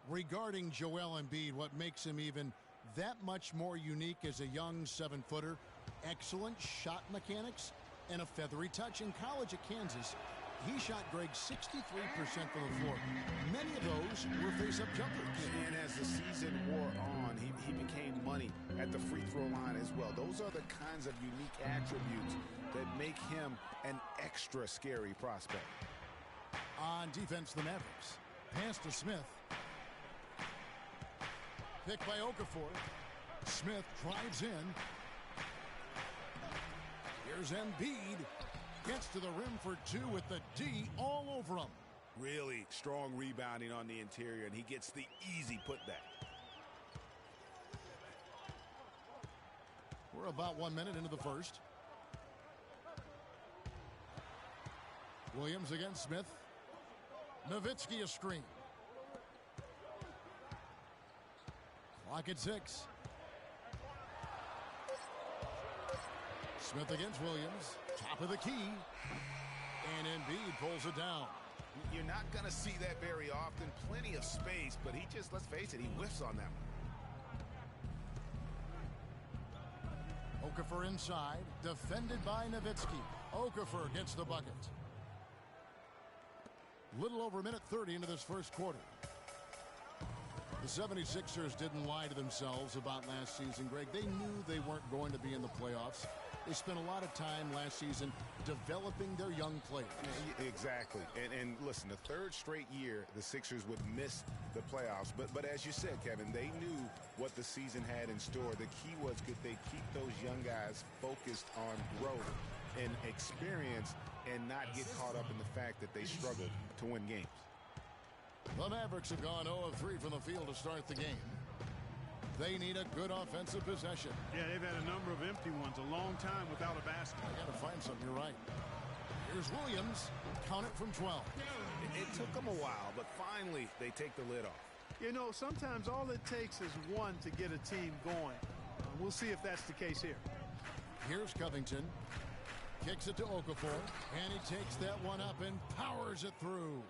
Speaker 10: Regarding Joel Embiid, what makes him even that much more unique as a young 7-footer, excellent shot mechanics, and a feathery touch. In college at Kansas, he shot Greg 63% from the floor. Many of those were face-up jumpers.
Speaker 15: And as the season wore on, he became money at the free throw line as well. Those are the kinds of unique attributes that make him an extra scary prospect.
Speaker 10: On defense, the Mavericks. Pass to Smith. Picked by Okafor. Smith drives in. Here's Embiid. Gets to the rim for 2 with the D all over him.
Speaker 15: Really strong rebounding on the interior, and he gets the easy putback.
Speaker 10: We're about 1 minute into the first. Williams against Smith. Nowitzki a screen. Clock at 6. Smith against Williams. Top of the key. And Embiid pulls it down.
Speaker 15: You're not going to see that very often. Plenty of space, but he just, let's face it, he whiffs on that one.
Speaker 10: Okafor inside, defended by Nowitzki. Okafor gets the bucket. Little over a minute 30 into this first quarter. The 76ers didn't lie to themselves about last season, Greg. They knew they weren't going to be in the playoffs. They spent a lot of time last season developing their young players.
Speaker 15: Exactly. And listen, the third straight year the Sixers would miss the playoffs. But as you said, Kevin, they knew what the season had in store. The key was could they keep those young guys focused on growth and experience and not get caught up in the fact that they struggled to win games.
Speaker 10: The Mavericks have gone 0 of 3 from the field to start the game. They need a good offensive possession.
Speaker 14: Yeah, they've had a number of empty ones a long time without a basket.
Speaker 10: I got to find something. You're right. Here's Williams. Count it from 12.
Speaker 15: It took them a while, but finally they take the lid off.
Speaker 14: You know, sometimes all it takes is one to get a team going. We'll see if that's the case here.
Speaker 10: Here's Covington. Kicks it to Okafor. And he takes that one up and powers it through.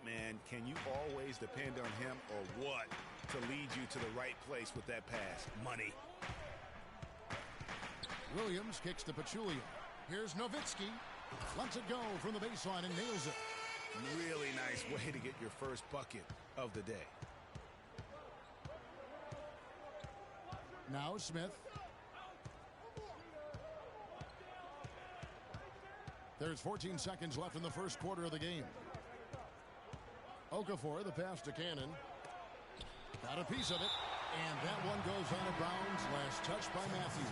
Speaker 15: Man, can you always depend on him or what to lead you to the right place with that pass? Money.
Speaker 10: Williams kicks to Pachulia. Here's Nowitzki. Lets it go from the baseline and nails it.
Speaker 15: Really nice way to get your first bucket of the day.
Speaker 10: Now Smith. There's 14 seconds left in the first quarter of the game. Okafor, the pass to Cannon. Got a piece of it. And that one goes out of bounds. Last touch by Matthews.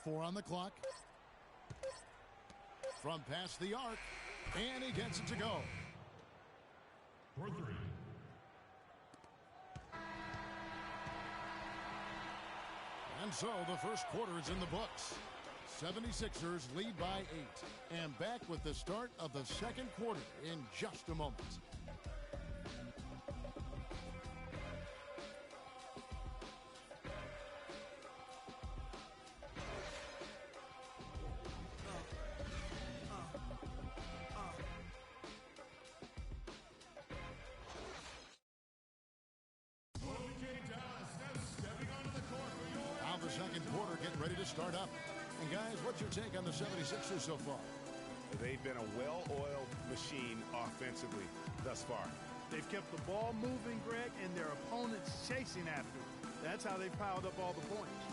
Speaker 10: Four on the clock. From past the arc. And he gets it to go.
Speaker 20: For three.
Speaker 10: And so the first quarter is in the books. 76ers lead by 8. And back with the start of the second quarter in just a moment. Second quarter getting ready to start up. And guys, what's your take on the 76ers so far?
Speaker 15: They've been a well-oiled machine offensively thus far.
Speaker 14: They've kept the ball moving, Greg, and their opponents chasing after it. That's how they've piled up all the points.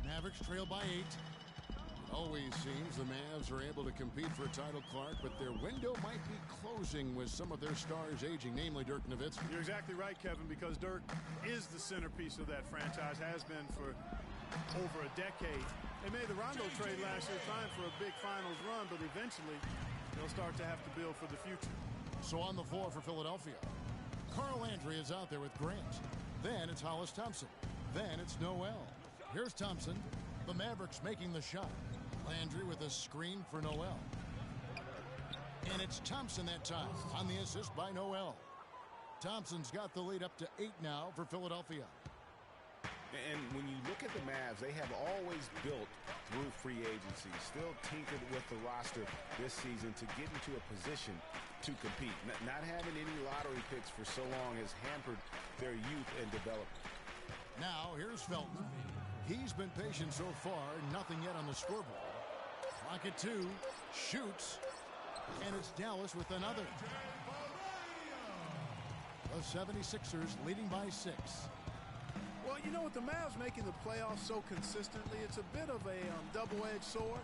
Speaker 10: Mavericks trail by 8. It always seems the Mavs are able to compete for a title, Clark, but their window might be closing with some of their stars aging, namely Dirk Nowitzki.
Speaker 14: You're exactly right, Kevin, because Dirk is the centerpiece of that franchise, has been for over a decade. They made the Rondo trade last year trying for a big finals run, but eventually they'll start to have to build for the future.
Speaker 10: So on the floor for Philadelphia, Carl Landry is out there with Grant. Then it's Hollis Thompson. Then it's Noel. Here's Thompson. The Mavericks making the shot. Landry with a screen for Noel. And it's Thompson that time on the assist by Noel. Thompson's got the lead up to 8 now for Philadelphia.
Speaker 15: And when you look at the Mavs, they have always built through free agency, still tinkered with the roster this season to get into a position to compete. Not having any lottery picks for so long has hampered their youth and development.
Speaker 10: Now here's Felton. He's been patient so far, nothing yet on the scoreboard. Clock at 2, shoots, and it's Dallas with another. The 76ers leading by 6.
Speaker 14: Well, you know, with the Mavs making the playoffs so consistently, it's a bit of a double-edged sword.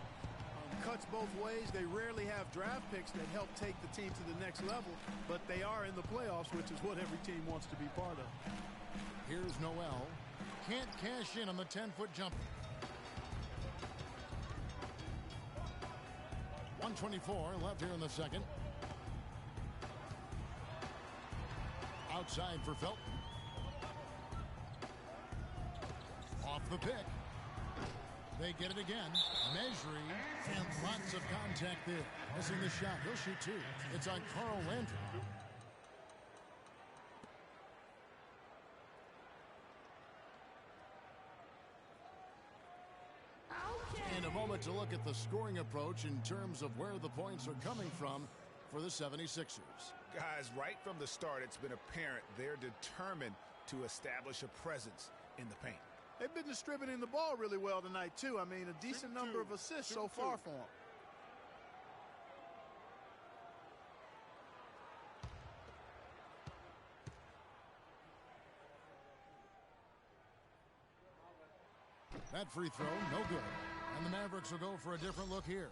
Speaker 14: Cuts both ways. They rarely have draft picks that help take the team to the next level, but they are in the playoffs, which is what every team wants to be part of.
Speaker 10: Here's Noel. Can't cash in on the 10-foot jumper. 1:24 left here in the second. Outside for Felton. Off the pick. They get it again. Measuring. And lots of contact there. Missing the shot. He'll shoot 2. It's on Carl Landry. And a moment to look at the scoring approach in terms of where the points are coming from for the 76ers.
Speaker 15: Guys, right from the start, it's been apparent they're determined to establish a presence in the paint.
Speaker 14: They've been distributing the ball really well tonight, too. I mean, a decent number of assists so far for them.
Speaker 10: That free throw, no good. And the Mavericks will go for a different look here.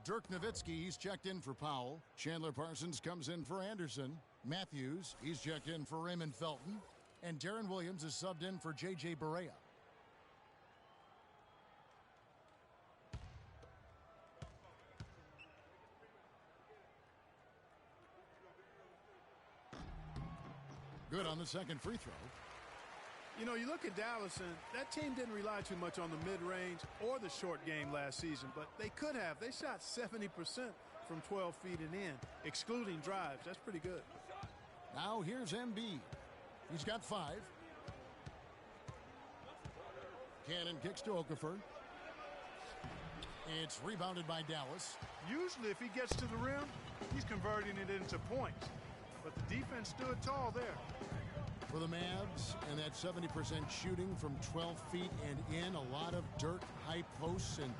Speaker 10: Dirk Nowitzki, he's checked in for Powell. Chandler Parsons comes in for Anderson. Matthews, he's checked in for Raymond Felton. And Darren Williams is subbed in for J.J. Barea. Good on the second free throw.
Speaker 14: You know, you look at Dallas, and that team didn't rely too much on the mid-range or the short game last season, but they could have. They shot 70% from 12 feet and in, excluding drives. That's pretty good.
Speaker 10: Now here's Embiid. He's got 5. Cannon kicks to Okafor. It's rebounded by Dallas.
Speaker 14: Usually if he gets to the rim, he's converting it into points. But the defense stood tall there.
Speaker 10: For the Mavs, and that 70% shooting from 12 feet and in, a lot of dirt, high posts, and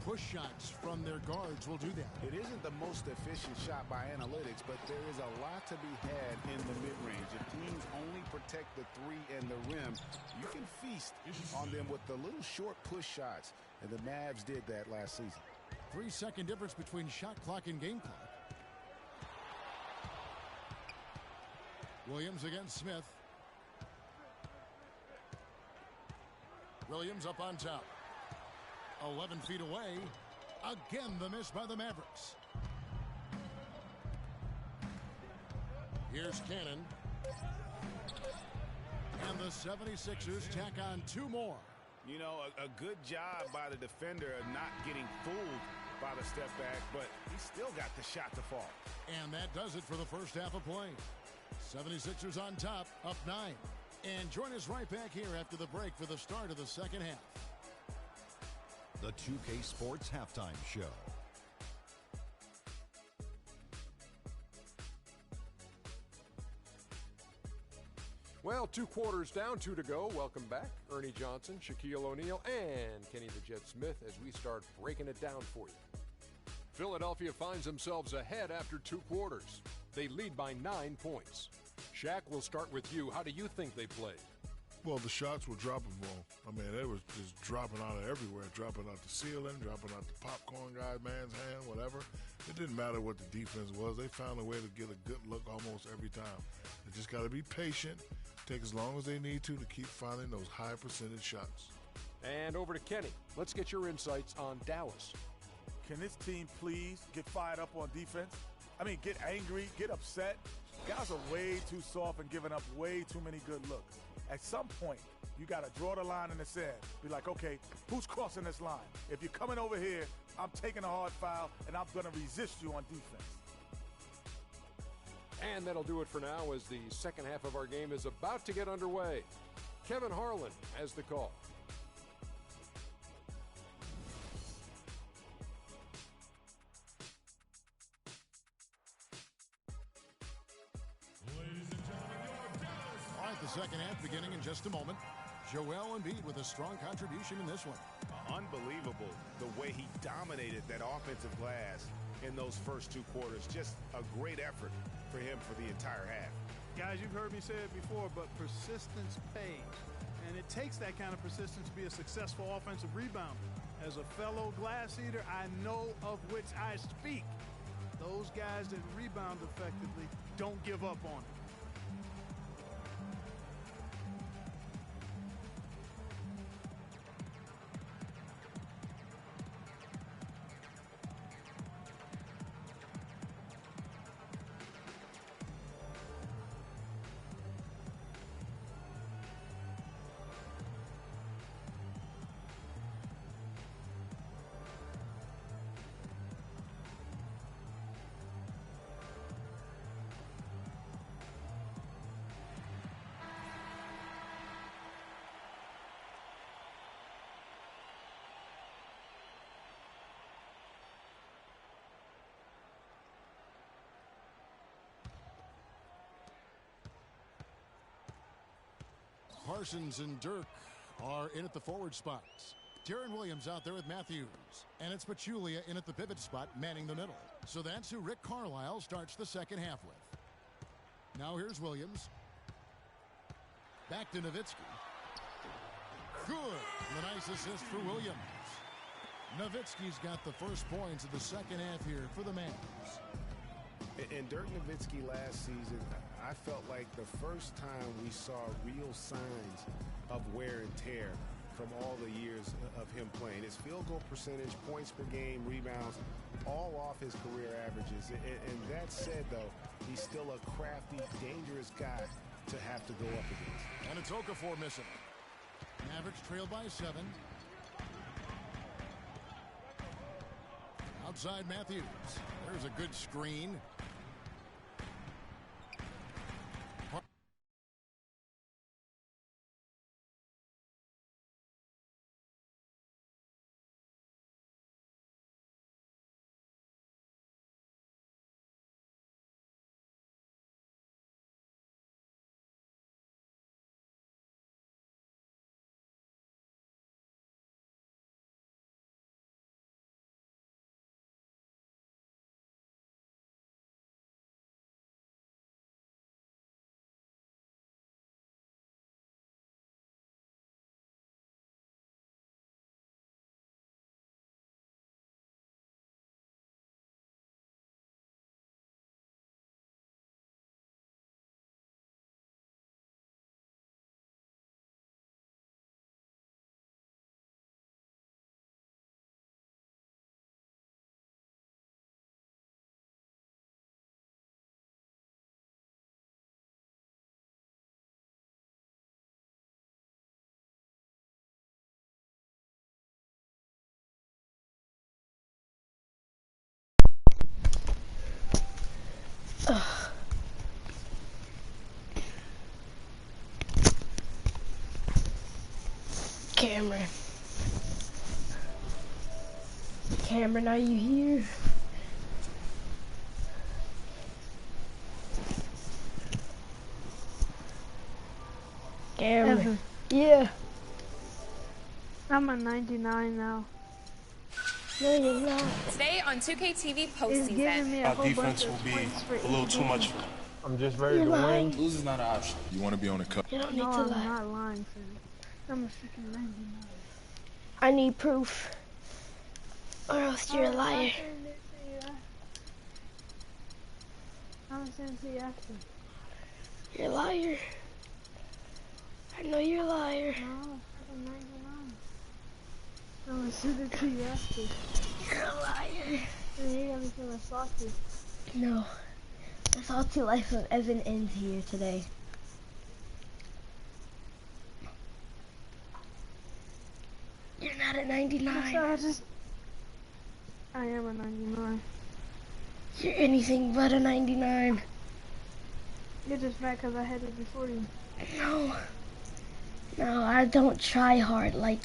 Speaker 10: push shots from their guards will do that.
Speaker 15: It isn't the most efficient shot by analytics, but there is a lot to be had in the mid-range. If teams only protect the 3 and the rim, you can feast on them with the little short push shots, and the Mavs did that last season.
Speaker 10: 3-second difference between shot clock and game clock. Williams against Smith. Williams up on top. 11 feet away. Again, the miss by the Mavericks. Here's Cannon. And the 76ers tack on 2 more.
Speaker 15: You know, a good job by the defender of not getting fooled by the step back, but he still got the shot to fall.
Speaker 10: And that does it for the first half of play. 76ers on top, up 9. And join us right back here after the break for the start of the second half.
Speaker 19: The 2K Sports Halftime Show.
Speaker 11: Well, 2 quarters down, 2 to go. Welcome back. Ernie Johnson, Shaquille O'Neal, and Kenny the Jet Smith as we start breaking it down for you. Philadelphia finds themselves ahead after 2 quarters. They lead by 9 points. Shaq, we'll start with you. How do you think they played?
Speaker 13: Well, the shots were dropping wrong. I mean, they was just dropping out of everywhere, dropping out the ceiling, dropping out the popcorn guy, man's hand, whatever. It didn't matter what the defense was. They found a way to get a good look almost every time. They just got to be patient, take as long as they need to keep finding those high percentage shots.
Speaker 11: And over to Kenny. Let's get your insights on Dallas.
Speaker 12: Can this team please get fired up on defense? I mean, get angry, get upset. Guys are way too soft and giving up way too many good looks. At some point, you got to draw the line in the sand. Be like, okay, who's crossing this line? If you're coming over here, I'm taking a hard foul, and I'm going to resist you on defense.
Speaker 11: And that'll do it for now as the second half of our game is about to get underway. Kevin Harlan has the call.
Speaker 10: All right, the second half beginning in just a moment. Joel Embiid with a strong contribution in this one.
Speaker 15: Unbelievable the way he dominated that offensive glass in those first two quarters. Just a great effort for him for the entire half.
Speaker 14: Guys, you've heard me say it before, but persistence pays. And it takes that kind of persistence to be a successful offensive rebounder. As a fellow glass eater, I know of which I speak. Those guys that rebound effectively don't give up on it.
Speaker 10: Parsons and Dirk are in at the forward spots. Darren Williams out there with Matthews. And it's Pachulia in at the pivot spot, manning the middle. So that's who Rick Carlisle starts the second half with. Now here's Williams. Back to Nowitzki. Good. And a nice assist for Williams. Nowitzki's got the first points of the second half here for the Mavs.
Speaker 15: And Dirk Nowitzki last season, I felt like the first time we saw real signs of wear and tear from all the years of him playing. His field goal percentage, points per game, rebounds, all off his career averages. And that said, though, he's still a crafty, dangerous guy to have to go up against.
Speaker 10: And it's Okafor missing. Mavericks trail by 7. Outside Matthews. There's a good screen.
Speaker 1: Cameron, are you here? Cameron.
Speaker 2: Evan.
Speaker 1: Yeah.
Speaker 2: I'm a 99 now.
Speaker 1: No, you're not.
Speaker 3: Today on 2K TV
Speaker 2: It's giving me
Speaker 3: postseason.
Speaker 2: a
Speaker 4: Our
Speaker 2: whole bunch
Speaker 4: defense
Speaker 2: of
Speaker 4: will be
Speaker 2: points for
Speaker 4: a little
Speaker 2: each
Speaker 4: too
Speaker 2: game.
Speaker 4: much for them.
Speaker 5: I'm just ready to
Speaker 1: lying.
Speaker 5: win.
Speaker 6: Lose is not an option. You want to be on the cover.
Speaker 1: You don't need
Speaker 2: No,
Speaker 1: to
Speaker 2: I'm
Speaker 1: lie.
Speaker 2: not lying, sir. I'm a freaking 99.
Speaker 1: I need proof. Or else you're a liar.
Speaker 2: I'm gonna send it to you after.
Speaker 1: You're a liar. I know you're a liar.
Speaker 2: No, I'm 99. I'm gonna send it to you after.
Speaker 1: You're a liar.
Speaker 2: And you're gonna be feeling salty.
Speaker 1: No. The salty life of Evan ends here today. You're not a 99.
Speaker 2: I am a 99.
Speaker 1: You're anything but a 99.
Speaker 2: You're just mad because I had it before you.
Speaker 1: No. No, I don't try hard like